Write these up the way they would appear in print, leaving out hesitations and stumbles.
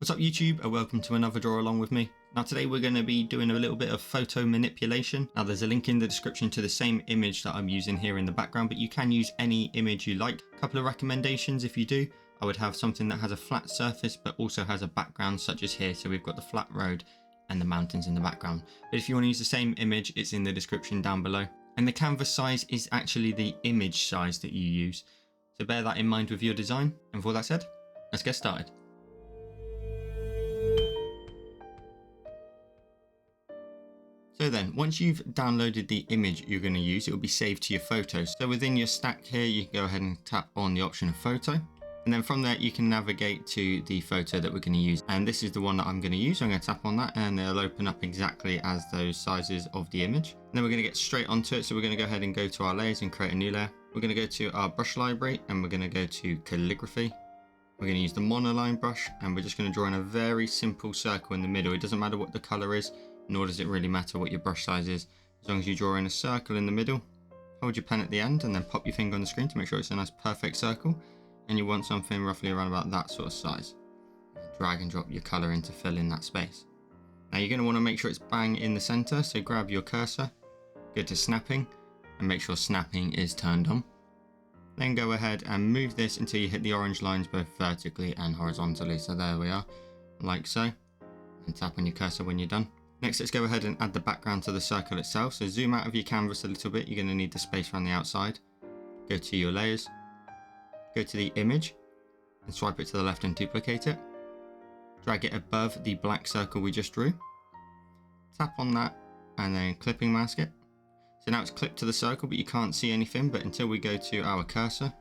What's up YouTube, and welcome to another draw along with me. Now today we're going to be doing a little bit of photo manipulation. Now there's a link in the description to the same image that I'm using here in the background, but you can use any image you like. A couple of recommendations if you do. I would have something that has a flat surface but also has a background such as here. So we've got the flat road and the mountains in the background. But if you want to use the same image, it's in the description down below. And the canvas size is actually the image size that you use. So bear that in mind with your design. And with all that said, let's get started. So then, once you've downloaded the image you're going to use, it will be saved to your photos. So within your stack here, you can go ahead and tap on the option of photo. And then from there, you can navigate to the photo that we're going to use. And this is the one that I'm going to use. So I'm going to tap on that and it'll open up exactly as those sizes of the image. And then we're going to get straight onto it. So we're going to go ahead and go to our layers and create a new layer. We're going to go to our brush library and we're going to go to calligraphy. We're going to use the monoline brush and we're just going to draw in a very simple circle in the middle. It doesn't matter what the color is, nor does it really matter what your brush size is. As long as you draw in a circle in the middle, hold your pen at the end and then pop your finger on the screen to make sure it's a nice perfect circle. And you want something roughly around about that sort of size. Drag and drop your color in to fill in that space. Now you're going to want to make sure it's bang in the center, so grab your cursor, go to snapping and make sure snapping is turned on. Then go ahead and move this until you hit the orange lines both vertically and horizontally. So there we are, like so. And tap on your cursor when you're done. Next, let's go ahead and add the background to the circle itself. So zoom out of your canvas a little bit. You're going to need the space around the outside. Go to your layers. Go to the image and swipe it to the left and duplicate it. Drag it above the black circle we just drew. Tap on that and then clipping mask it. So now it's clipped to the circle, but you can't see anything. But until we go to our cursor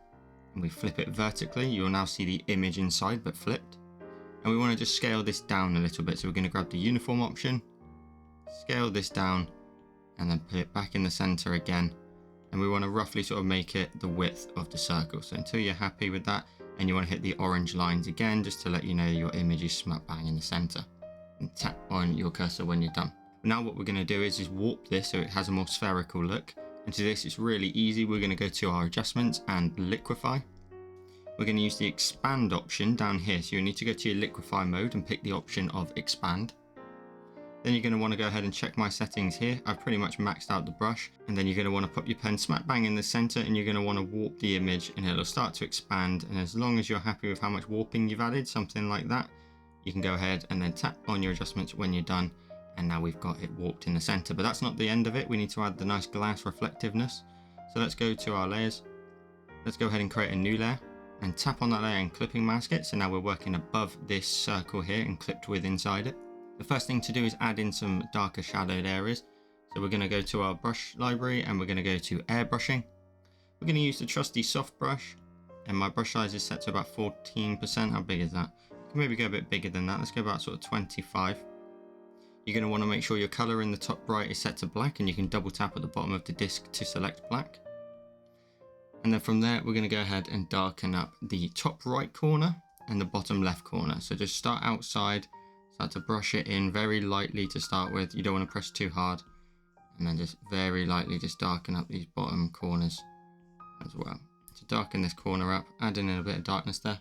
and we flip it vertically, you'll now see the image inside but flipped. And we want to just scale this down a little bit. So we're going to grab the uniform option, scale this down and then put it back in the center again. And we want to roughly sort of make it the width of the circle. So until you're happy with that, and you want to hit the orange lines again, just to let you know your image is smack bang in the center. And tap on your cursor when you're done. Now what we're going to do is just warp this so it has a more spherical look. And to this, it's really easy. We're going to go to our adjustments and liquify. We're going to use the expand option down here. So you need to go to your liquify mode and pick the option of expand. Then you're going to want to go ahead and check my settings here. I've pretty much maxed out the brush. And then you're going to want to put your pen smack bang in the center and you're going to want to warp the image and it'll start to expand. And as long as you're happy with how much warping you've added, something like that, you can go ahead and then tap on your adjustments when you're done. And now we've got it warped in the center, but that's not the end of it. We need to add the nice glass reflectiveness. So let's go to our layers. Let's go ahead and create a new layer and tap on that layer and clipping mask it. So now we're working above this circle here and clipped with inside it. The first thing to do is add in some darker shadowed areas. So we're going to go to our brush library and we're going to go to airbrushing. We're going to use the trusty soft brush and my brush size is set to about 14%. How big is that? You can maybe go a bit bigger than that. Let's go about sort of 25. You're going to want to make sure your color in the top right is set to black and you can double tap at the bottom of the disc to select black. And then from there, we're going to go ahead and darken up the top right corner and the bottom left corner. So just start outside. Start to brush it in very lightly to start with. You don't want to press too hard. And then just very lightly just darken up these bottom corners as well. To darken this corner up, add in a bit of darkness there.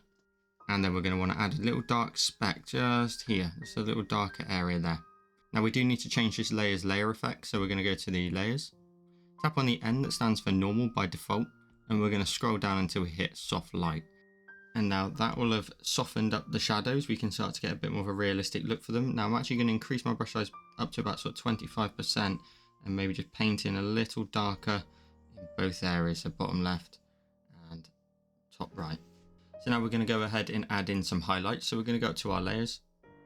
And then we're going to want to add a little dark speck just here. Just a little darker area there. Now we do need to change this layer's layer effect. So we're going to go to the layers. Tap on the N that stands for normal by default. And we're going to scroll down until we hit soft light. And now that will have softened up the shadows. We can start to get a bit more of a realistic look for them. Now I'm actually going to increase my brush size up to about sort of 25% and maybe just paint in a little darker in both areas, so bottom left and top right. So now we're going to go ahead and add in some highlights. So we're going to go up to our layers.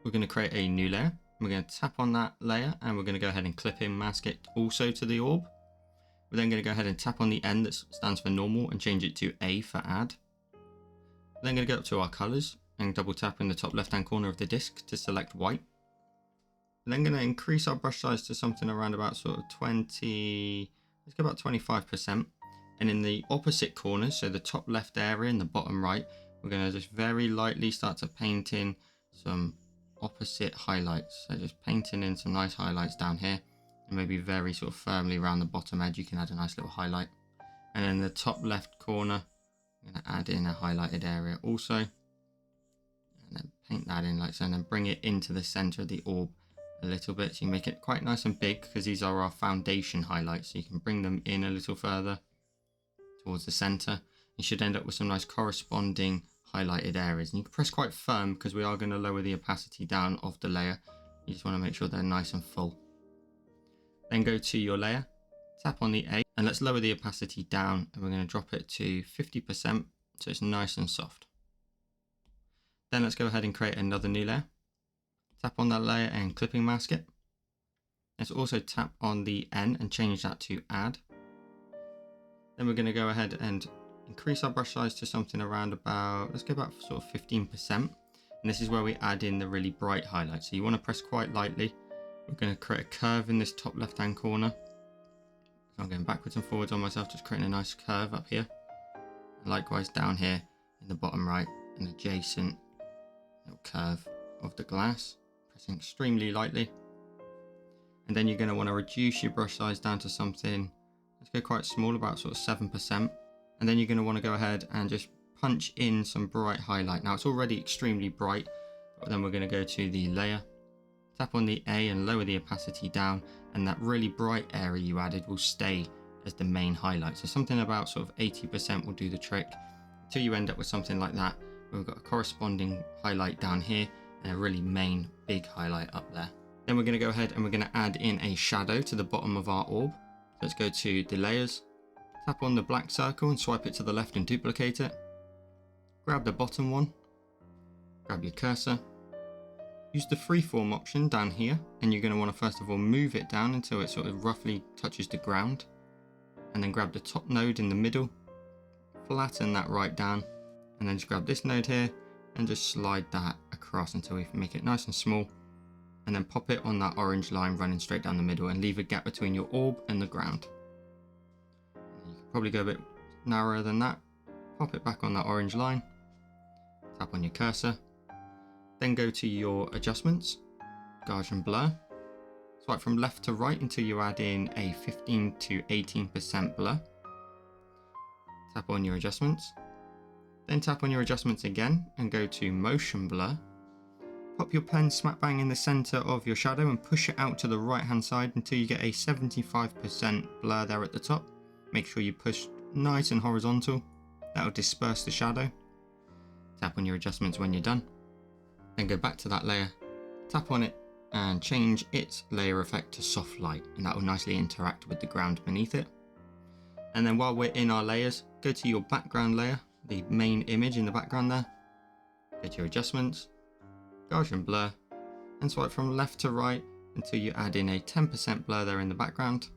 We're going to create a new layer. We're going to tap on that layer and we're going to go ahead and clip in, mask it also to the orb. We're then going to go ahead and tap on the N that stands for normal and change it to A for add. We're then going to go up to our colors and double tap in the top left hand corner of the disc to select white. We're then going to increase our brush size to something around about sort of 20, let's go about 25%. And in the opposite corners, so the top left area and the bottom right, we're going to just very lightly start to paint in some opposite highlights. So just painting in some nice highlights down here and maybe very sort of firmly around the bottom edge, you can add a nice little highlight. And in the top left corner, I'm going to add in a highlighted area also. And then paint that in like so, and then bring it into the center of the orb a little bit, so you make it quite nice and big, because these are our foundation highlights, so you can bring them in a little further towards the center. You should end up with some nice corresponding highlighted areas, and you can press quite firm because we are going to lower the opacity down of the layer. You just want to make sure they're nice and full. Then go to your layer, tap on the A, and let's lower the opacity down, and we're going to drop it to 50% so it's nice and soft. Then let's go ahead and create another new layer. Tap on that layer and clipping mask it. Let's also tap on the N and change that to add. Then we're going to go ahead and increase our brush size to something around about, let's go about sort of 15%. And this is where we add in the really bright highlights. So you want to press quite lightly. We're going to create a curve in this top left hand corner. So I'm going backwards and forwards on myself, just creating a nice curve up here. And likewise down here in the bottom right, an adjacent little curve of the glass, pressing extremely lightly. And then you're going to want to reduce your brush size down to something, let's go quite small, about sort of 7%. And then you're going to want to go ahead and just punch in some bright highlight. Now it's already extremely bright, but then we're going to go to the layer, tap on the A and lower the opacity down, and that really bright area you added will stay as the main highlight. So something about sort of 80% will do the trick until you end up with something like that, where we've got a corresponding highlight down here and a really main big highlight up there. Then we're going to go ahead and we're going to add in a shadow to the bottom of our orb. So let's go to the layers, tap on the black circle and swipe it to the left and duplicate it. Grab the bottom one, grab your cursor, use the freeform option down here, and you're going to want to first of all move it down until it sort of roughly touches the ground, and then grab the top node in the middle, flatten that right down, and then just grab this node here and just slide that across until we make it nice and small, and then pop it on that orange line running straight down the middle and leave a gap between your orb and the ground. You could probably go a bit narrower than that. Pop it back on that orange line, tap on your cursor, then go to your adjustments, Gaussian blur, swipe from left to right until you add in a 15 to 18% blur, tap on your adjustments, then tap on your adjustments again and go to motion blur, pop your pen smack bang in the center of your shadow and push it out to the right hand side until you get a 75% blur there at the top. Make sure you push nice and horizontal. That will disperse the shadow. Tap on your adjustments when you're done. Then go back to that layer, tap on it and change its layer effect to soft light, and that will nicely interact with the ground beneath it. And then while we're in our layers, go to your background layer, the main image in the background there. Go to your adjustments, Gaussian blur, and swipe from left to right until you add in a 10% blur there in the background.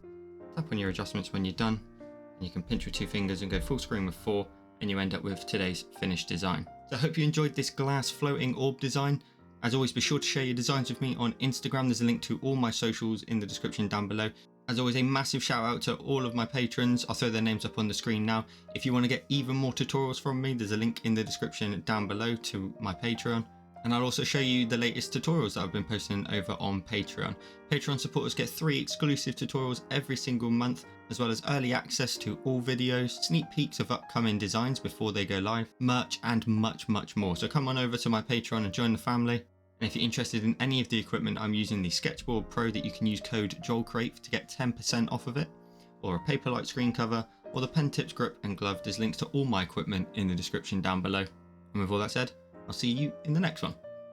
Tap on your adjustments when you're done, and you can pinch with 2 fingers and go full screen with 4, and you end up with today's finished design. So I hope you enjoyed this glass floating orb design. As always, be sure to share your designs with me on Instagram. There's a link to all my socials in the description down below. As always, a massive shout out to all of my patrons. I'll throw their names up on the screen now. If you want to get even more tutorials from me, there's a link in the description down below to my Patreon. And I'll also show you the latest tutorials that I've been posting over on Patreon. Patreon supporters get 3 exclusive tutorials every single month, as well as early access to all videos, sneak peeks of upcoming designs before they go live, merch, and much, much more. So come on over to my Patreon and join the family. And if you're interested in any of the equipment, I'm using the Sketchboard Pro that you can use code JoelCrate to get 10% off of it, or a Paperlike screen cover, or the pen tips grip and glove. There's links to all my equipment in the description down below. And with all that said, I'll see you in the next one.